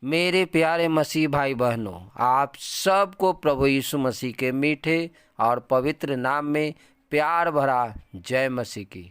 मेरे प्यारे मसीह भाई बहनों, आप सबको प्रभु यीशु मसीह के मीठे और पवित्र नाम में प्यार भरा जय मसीह की।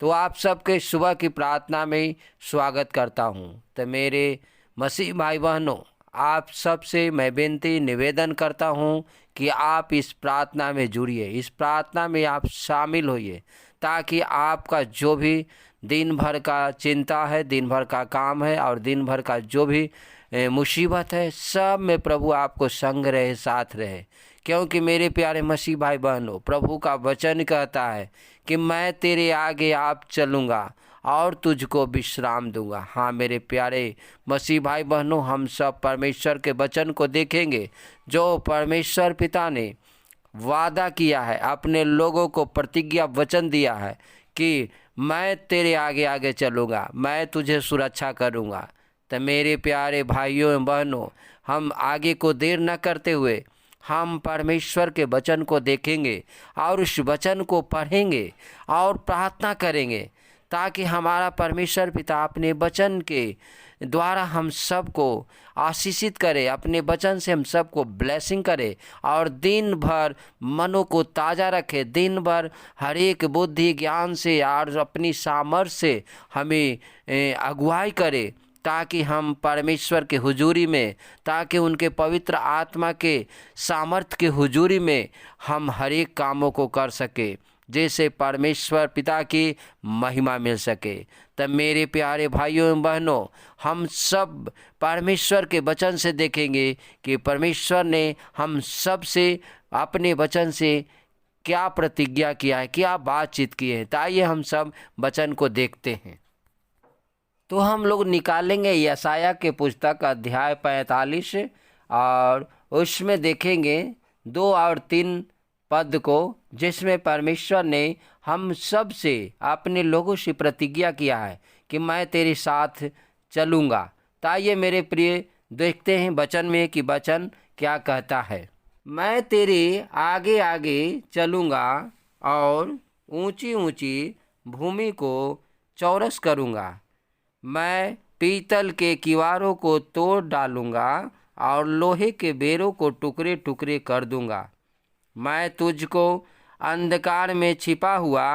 तो आप सबके सुबह की प्रार्थना में स्वागत करता हूं। तो मेरे मसीह भाई बहनों, आप सबसे मैं विनती निवेदन करता हूं कि आप इस प्रार्थना में जुड़िए, इस प्रार्थना में आप शामिल होइए, ताकि आपका जो भी दिन भर का चिंता है, दिन भर का काम है और दिन भर का जो भी मुसीबत है, सब में प्रभु आपको संग रहे, साथ रहे। क्योंकि मेरे प्यारे मसीह भाई बहनों, प्रभु का वचन कहता है कि मैं तेरे आगे आप चलूँगा और तुझको विश्राम दूंगा। हाँ मेरे प्यारे मसीह भाई बहनों, हम सब परमेश्वर के वचन को देखेंगे, जो परमेश्वर पिता ने वादा किया है, अपने लोगों को प्रतिज्ञा वचन दिया है कि मैं तेरे आगे आगे चलूँगा, मैं तुझे सुरक्षा करूँगा। तो मेरे प्यारे भाइयों एवं बहनों, हम आगे को देर न करते हुए हम परमेश्वर के वचन को देखेंगे और उस वचन को पढ़ेंगे और प्रार्थना करेंगे, ताकि हमारा परमेश्वर पिता अपने वचन के द्वारा हम सबको आशीषित करे, अपने वचन से हम सबको ब्लेसिंग करे और दिन भर मनों को ताज़ा रखे, दिन भर हर एक बुद्धि ज्ञान से और अपनी सामर्थ्य से हमें अगुवाई करे, ताकि हम परमेश्वर के हुजूरी में, ताकि उनके पवित्र आत्मा के सामर्थ्य के हुजूरी में हम हर एक कामों को कर सके, जैसे परमेश्वर पिता की महिमा मिल सके। तब मेरे प्यारे भाइयों एवं बहनों, हम सब परमेश्वर के वचन से देखेंगे कि परमेश्वर ने हम सब से अपने वचन से क्या प्रतिज्ञा किया है, क्या बातचीत की है। तो आइए हम सब वचन को देखते हैं। तो हम लोग निकालेंगे यशाया के पुस्तक अध्याय 45 और उसमें देखेंगे 2 और 3 पद को, जिसमें परमेश्वर ने हम सब से अपने लोगों से प्रतिज्ञा किया है कि मैं तेरे साथ चलूँगा। तो आइए मेरे प्रिय देखते हैं वचन में कि वचन क्या कहता है। मैं तेरे आगे आगे चलूँगा और ऊंची ऊंची भूमि को चौरस करूँगा। मैं पीतल के किवारों को तोड़ डालूँगा और लोहे के बेरों को टुकड़े टुकड़े कर दूँगा। मैं तुझको अंधकार में छिपा हुआ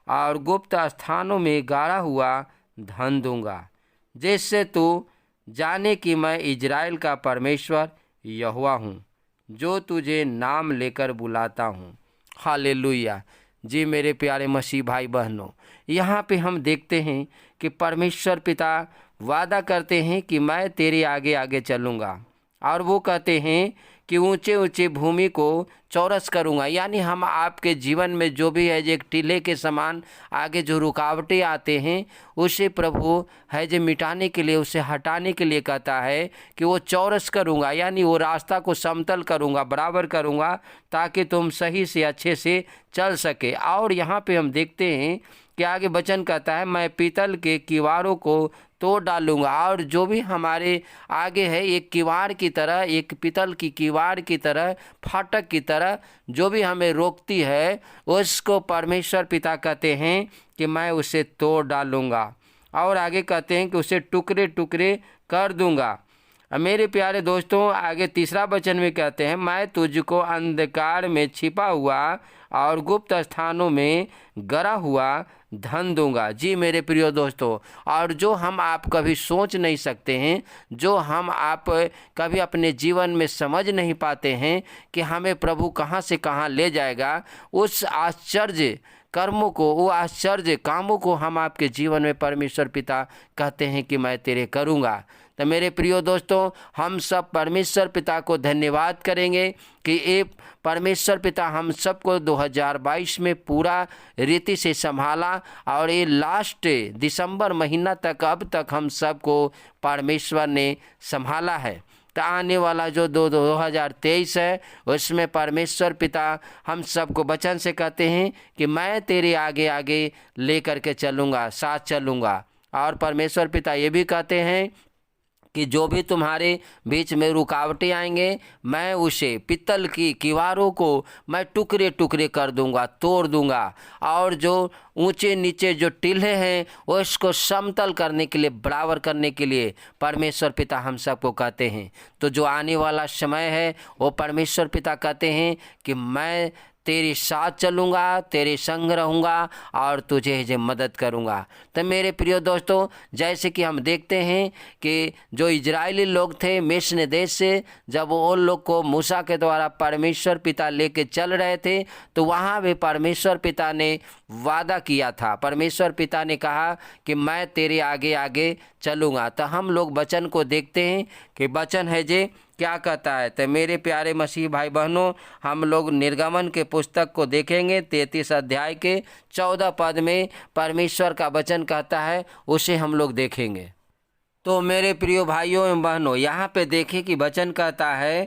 और गुप्त स्थानों में गाड़ा हुआ धन दूँगा, जिससे तू जाने कि मैं इज़राइल का परमेश्वर यहोवा हूँ, जो तुझे नाम लेकर बुलाता हूँ। हालेलुया। जी मेरे प्यारे मसीह भाई बहनों, यहाँ पे हम देखते हैं कि परमेश्वर पिता वादा करते हैं कि मैं तेरे आगे आगे चलूँगा, और वो कहते हैं कि ऊंचे ऊंचे भूमि को चौरस करूँगा। यानी हम आपके जीवन में जो भी है, एक टीले के समान आगे जो रुकावटें आते हैं, उसे प्रभु है जो मिटाने के लिए, उसे हटाने के लिए कहता है कि वो चौरस करूँगा, यानी वो रास्ता को समतल करूँगा, बराबर करूँगा, ताकि तुम सही से अच्छे से चल सके। और यहाँ पे हम देखते हैं कि आगे वचन कहता है, मैं पीतल के किवारों को तोड़ डालूंगा। और जो भी हमारे आगे है, एक किवाड़ की तरह, एक पीतल की किवाड़ की तरह, फाटक की तरह जो भी हमें रोकती है, उसको परमेश्वर पिता कहते हैं कि मैं उसे तोड़ डालूंगा। और आगे कहते हैं कि उसे टुकड़े टुकड़े कर दूंगा। मेरे प्यारे दोस्तों, आगे तीसरा वचन में कहते हैं, मैं तुझको अंधकार में छिपा हुआ और गुप्त स्थानों में गड़ा हुआ धन दूंगा। जी मेरे प्रिय दोस्तों, और जो हम आप कभी सोच नहीं सकते हैं, जो हम आप कभी अपने जीवन में समझ नहीं पाते हैं कि हमें प्रभु कहाँ से कहाँ ले जाएगा, उस आश्चर्य कर्मों को, वो आश्चर्य कामों को हम आपके जीवन में परमेश्वर पिता कहते हैं कि मैं तेरे करूँगा। तो मेरे प्रियो दोस्तों, हम सब परमेश्वर पिता को धन्यवाद करेंगे कि ये परमेश्वर पिता हम सबको 2022 में पूरा रीति से संभाला, और ये लास्ट दिसंबर महीना तक अब तक हम सबको परमेश्वर ने संभाला है। तो आने वाला जो 2023 है, उसमें परमेश्वर पिता हम सबको वचन से कहते हैं कि मैं तेरे आगे आगे लेकर के चलूँगा, साथ चलूँगा। और परमेश्वर पिता ये भी कहते हैं कि जो भी तुम्हारे बीच में रुकावटें आएंगे, मैं उसे पित्तल की दीवारों को मैं टुकड़े टुकड़े कर दूंगा, तोड़ दूंगा। और जो ऊंचे नीचे जो टीले हैं वो इसको समतल करने के लिए, बराबर करने के लिए परमेश्वर पिता हम सबको कहते हैं। तो जो आने वाला समय है वो परमेश्वर पिता कहते हैं कि मैं तेरे साथ चलूँगा, तेरे संग रहूँगा और तुझे जो मदद करूँगा। तो मेरे प्रिय दोस्तों, जैसे कि हम देखते हैं कि जो इजरायली लोग थे मिस्र देश से, जब वो लोग को मूसा के द्वारा परमेश्वर पिता लेके चल रहे थे, तो वहाँ भी परमेश्वर पिता ने वादा किया था। परमेश्वर पिता ने कहा कि मैं तेरे आगे आगे चलूँगा। तो हम लोग वचन को देखते हैं कि वचन है जे क्या कहता है। तो मेरे प्यारे मसीह भाई बहनों, हम लोग निर्गमन के पुस्तक को देखेंगे 33 अध्याय के 14 पद में परमेश्वर का वचन कहता है, उसे हम लोग देखेंगे। तो मेरे प्रिय भाइयों एवं बहनों, यहाँ पे देखें कि वचन कहता है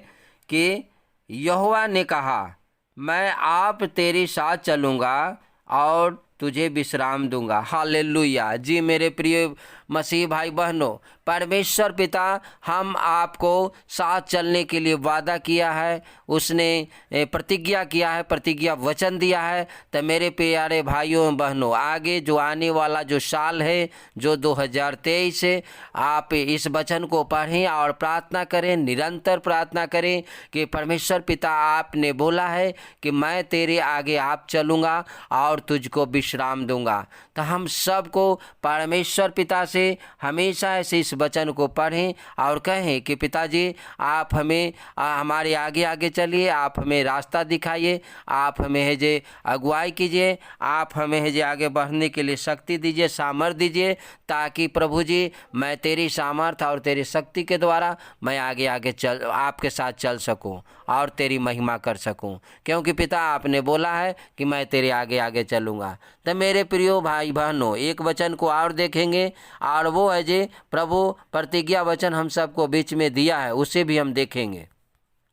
कि यहोवा ने कहा, मैं आप तेरे साथ चलूँगा और तुझे विश्राम दूंगा। हालेलुया। जी मेरे प्रिय मसीह भाई बहनों, परमेश्वर पिता हम आपको साथ चलने के लिए वादा किया है, उसने प्रतिज्ञा किया है, प्रतिज्ञा वचन दिया है। तो मेरे प्यारे भाइयों एवं बहनों, आगे जो आने वाला जो साल है, जो 2023 है, आप इस वचन को पढ़ें और प्रार्थना करें, निरंतर प्रार्थना करें कि परमेश्वर पिता आपने बोला है कि मैं तेरे आगे आप चलूँगा और तुझको विश्राम दूंगा। तो हम सबको परमेश्वर पिता से हमेशा ऐसे इस वचन को पढ़ें और कहें कि पिताजी आप हमें हमारे आगे आगे चलिए, आप हमें रास्ता दिखाइए, आप हमें है जे अगुवाई कीजिए, आप हमें है जे आगे बढ़ने के लिए शक्ति दीजिए, सामर्थ दीजिए, ताकि प्रभु जी मैं तेरी सामर्थ और तेरी शक्ति के द्वारा मैं आगे आगे चल आपके साथ चल सकूं और तेरी महिमा कर सकूं, क्योंकि पिता आपने बोला है कि मैं तेरे आगे आगे चलूँगा। तो मेरे प्रियो भाई बहनों, एक वचन को और देखेंगे और वो है जे प्रभु प्रतिज्ञा वचन हम सबको बीच में दिया है, उसे भी हम देखेंगे।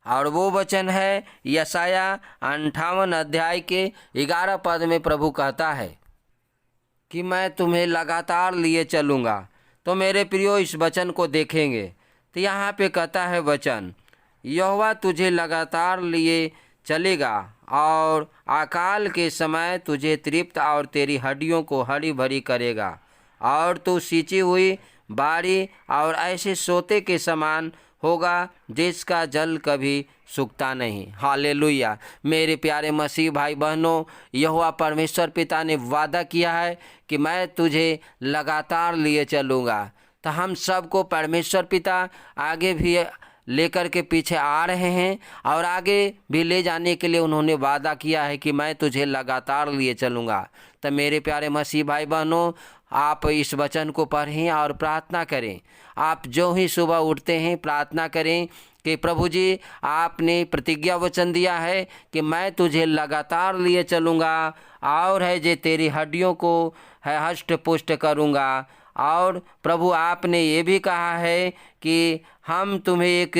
और वो वचन है यशाया 58 अध्याय के 11 पद में प्रभु कहता है कि मैं तुम्हें लगातार लिए चलूँगा। तो मेरे प्रियो इस वचन को देखेंगे तो यहाँ पे कहता है वचन, यहोवा तुझे लगातार लिए चलेगा और अकाल के समय तुझे तृप्त और तेरी हड्डियों को हरी भरी करेगा, और तू सींची हुई बारी और ऐसे सोते के समान होगा जिसका जल कभी सूखता नहीं। हालेलुया। मेरे प्यारे मसीह भाई बहनों, यहोवा परमेश्वर पिता ने वादा किया है कि मैं तुझे लगातार लिए चलूँगा। तो हम सबको परमेश्वर पिता आगे भी लेकर के पीछे आ रहे हैं और आगे भी ले जाने के लिए उन्होंने वादा किया है कि मैं तुझे लगातार लिए चलूँगा। तो मेरे प्यारे मसीह भाई बहनों, आप इस वचन को पढ़ें और प्रार्थना करें। आप जो ही सुबह उठते हैं प्रार्थना करें कि प्रभु जी आपने प्रतिज्ञा वचन दिया है कि मैं तुझे लगातार लिए चलूँगा और है जे तेरी हड्डियों को है हष्ट पुष्ट करूँगा। और प्रभु आपने ये भी कहा है कि हम तुम्हें एक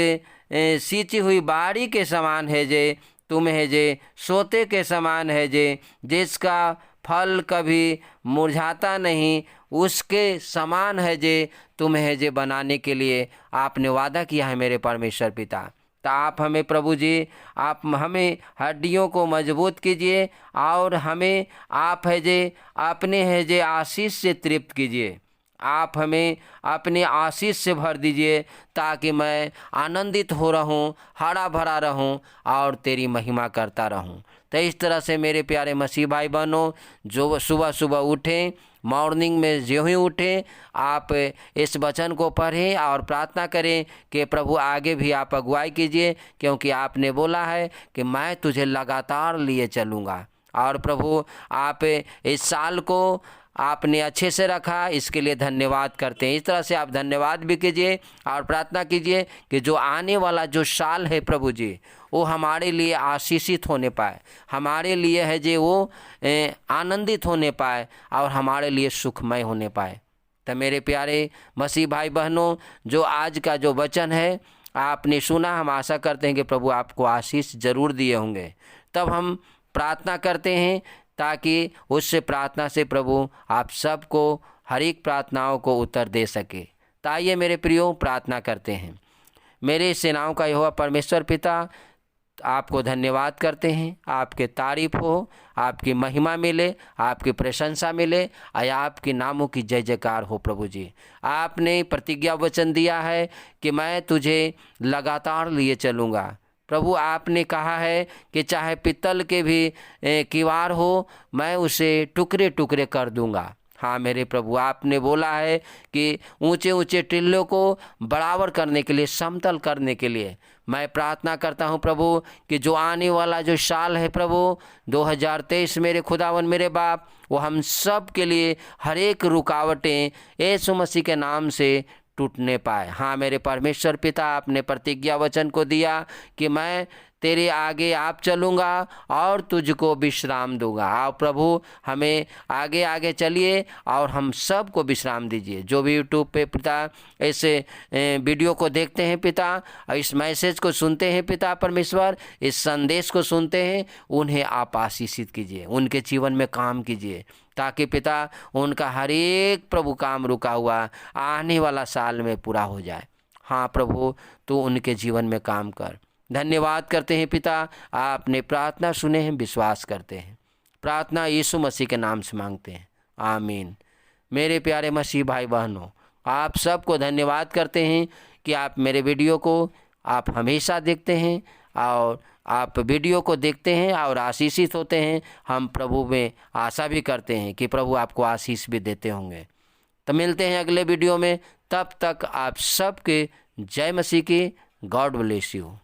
सींची हुई बाड़ी के समान है जे, तुम है जे सोते के समान है जे, जिसका फल कभी मुरझाता नहीं, उसके समान है जे तुम्हें है जे बनाने के लिए आपने वादा किया है मेरे परमेश्वर पिता। तो आप हमें प्रभु जी, आप हमें हड्डियों को मजबूत कीजिए और हमें आप है जे अपने है जे आशीष से तृप्त कीजिए। आप हमें अपने आशीष से भर दीजिए ताकि मैं आनंदित हो रहूं, हरा भरा रहूं और तेरी महिमा करता रहूं। तो इस तरह से मेरे प्यारे मसीह भाई बहनों, जो सुबह सुबह उठें, मॉर्निंग में जो ही उठें, आप इस वचन को पढ़ें और प्रार्थना करें कि प्रभु आगे भी आप अगुवाई कीजिए, क्योंकि आपने बोला है कि मैं तुझे लगातार लिए चलूँगा। और प्रभु आप इस साल को आपने अच्छे से रखा, इसके लिए धन्यवाद करते हैं। इस तरह से आप धन्यवाद भी कीजिए और प्रार्थना कीजिए कि जो आने वाला जो साल है प्रभु जी, वो हमारे लिए आशीषित होने पाए, हमारे लिए है जे वो आनंदित होने पाए और हमारे लिए सुखमय होने पाए। तो मेरे प्यारे मसीह भाई बहनों, जो आज का जो वचन है आपने सुना, हम आशा करते हैं कि प्रभु आपको आशीष जरूर दिए होंगे। तब हम प्रार्थना करते हैं ताकि उससे प्रार्थना से प्रभु आप सबको हर एक प्रार्थनाओं को उत्तर दे सके। तो तो आइए मेरे प्रियो प्रार्थना करते हैं। मेरे सेनाओं का यहोवा परमेश्वर पिता, आपको धन्यवाद करते हैं। आपके तारीफ हो, आपकी महिमा मिले, आपकी प्रशंसा मिले, और आपके नामों की जय जयकार हो। प्रभु जी, आपने प्रतिज्ञा वचन दिया है कि मैं तुझे लगातार लिए चलूँगा। प्रभु, आपने कहा है कि चाहे पित्तल के भी किवाड़ हो, मैं उसे टुकड़े टुकड़े कर दूंगा। हाँ मेरे प्रभु, आपने बोला है कि ऊंचे ऊंचे टिल्लों को बराबर करने के लिए, समतल करने के लिए मैं प्रार्थना करता हूं प्रभु कि जो आने वाला जो साल है प्रभु 2023, मेरे खुदावन मेरे बाप, वो हम सब के लिए हर एक रुकावटें यीशु मसीह के नाम से टूटने पाए। हाँ मेरे परमेश्वर पिता, आपने प्रतिज्ञा वचन को दिया कि मैं तेरे आगे आप चलूँगा और तुझको विश्राम दूंगा। आओ प्रभु, हमें आगे आगे चलिए और हम सब को विश्राम दीजिए। जो भी यूट्यूब पे पिता ऐसे वीडियो को देखते हैं पिता, इस मैसेज को सुनते हैं पिता परमेश्वर, इस संदेश को सुनते हैं, उन्हें आप आशीषित कीजिए, उनके जीवन में काम कीजिए, ताकि पिता उनका हर एक प्रभु काम रुका हुआ आने वाला साल में पूरा हो जाए। हाँ प्रभु, तो उनके जीवन में काम कर। धन्यवाद करते हैं पिता, आपने प्रार्थना सुने हैं, विश्वास करते हैं। प्रार्थना यीशु मसीह के नाम से मांगते हैं, आमीन। मेरे प्यारे मसीह भाई बहनों, आप सबको धन्यवाद करते हैं कि आप मेरे वीडियो को आप हमेशा देखते हैं और आप वीडियो को देखते हैं और आशीषित होते हैं। हम प्रभु में आशा भी करते हैं कि प्रभु आपको आशीष भी देते होंगे। तो मिलते हैं अगले वीडियो में, तब तक आप सबके जय मसीह की। God bless you.